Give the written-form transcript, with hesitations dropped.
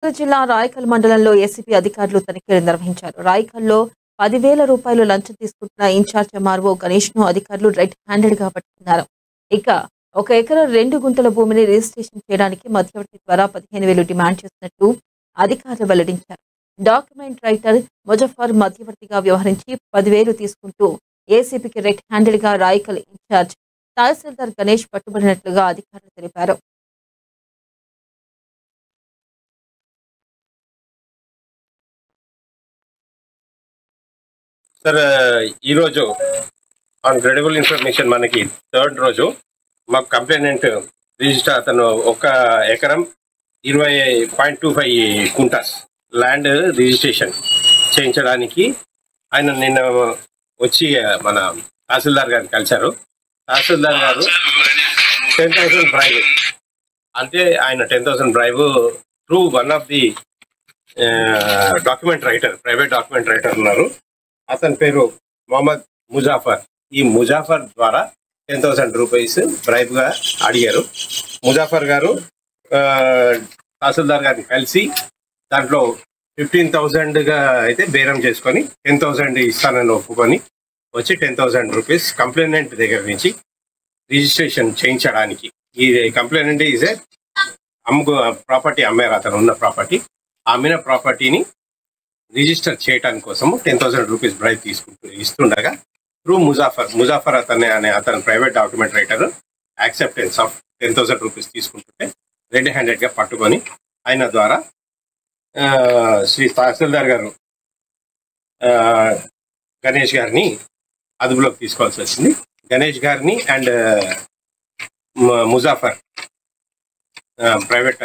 జిల్లా రాయకల్ మండలంలో ఏసీబీ అధికారులు తనిఖీలు నిర్వహించారు. రాయకల్లో 10,000 రూపాయలు లంచం తీసుకుంటున్న ఇన్ఛార్జ్ ఎంఆర్ఓ గణేష్ ను అధికారులు రెడ్ హ్యాండెడ్ గా పట్టుకున్నారు. ఇక 1 ఎకరం 2 గుంటల భూమిని రిజిస్ట్రేషన్ చేయడానికి మధ్యవర్తి ద్వారా 15,000 డిమాండ్ చేసినట్టు అధికారులు వెల్లడించారు. డాక్యుమెంట్ రైటర్ ముజఫర్ మధ్యవర్తిగా వ్యవహరించి 10,000 తీసుకుంటూ ఏసీబీకి రెడ్ హ్యాండెడ్ గా రాయకల్ ఇన్ఛార్జ్ తహసీల్దార్ గణేష్ పట్టుబడినట్లుగా అధికారులు తెలిపారు. సార్ ఈరోజు ఆన్ క్రెడిబుల్ ఇన్ఫర్మేషన్ మనకి థర్డ్ రోజు మాకు కంప్లైనెంట్ రిజిస్టర్ అతను 1 ఎకరం 20.25 కుంటాస్ ల్యాండ్ రిజిస్ట్రేషన్ చేయించడానికి ఆయన నిన్న వచ్చి మన తహసీల్దార్ గారిని కలిశారు. తహసీల్దార్ గారు 10,000 బ్రైవ్ అంటే ఆయన 10,000 bribe through one of the document writer, private document writer ఉన్నారు. అతని పేరు మొహమ్మద్ ముజాఫర్. ఈ ముజాఫర్ ద్వారా 10,000 రూపీస్ బ్రైబ్ గా అడిగారు. ముజాఫర్ గారు తహసీల్దార్ గారిని కలిసి దాంట్లో 15,000 గా అయితే బేరం చేసుకొని 10,000 ఇస్తానని ఒప్పుకొని వచ్చి 10,000 రూపీస్ కంప్లైనెంట్ దగ్గర నుంచి రిజిస్ట్రేషన్ చేయించడానికి. ఈ కంప్లైనెంట్ ఈజ్ ఏ ప్రాపర్టీ అమ్మారు, అతను ఉన్న ప్రాపర్టీ, అమ్మిన ప్రాపర్టీని రిజిస్టర్ చేయడానికి కోసము 10,000 రూపీస్ బ్రైబ్ ఇస్తుండగా త్రూ ముజాఫర్ అతని private document writer acceptance of 10,000 rupees తీసుకుంటుంటే రెడ్ హ్యాండెడ్ గా పట్టుకొని ఆయన ద్వారా శ్రీ తహసీల్దార్ గారు గణేష్ గారిని అదుపులోకి తీసుకోవాల్సి వచ్చింది. గణేష్ గారిని అండ్ ముజాఫర్ ప్రైవేట్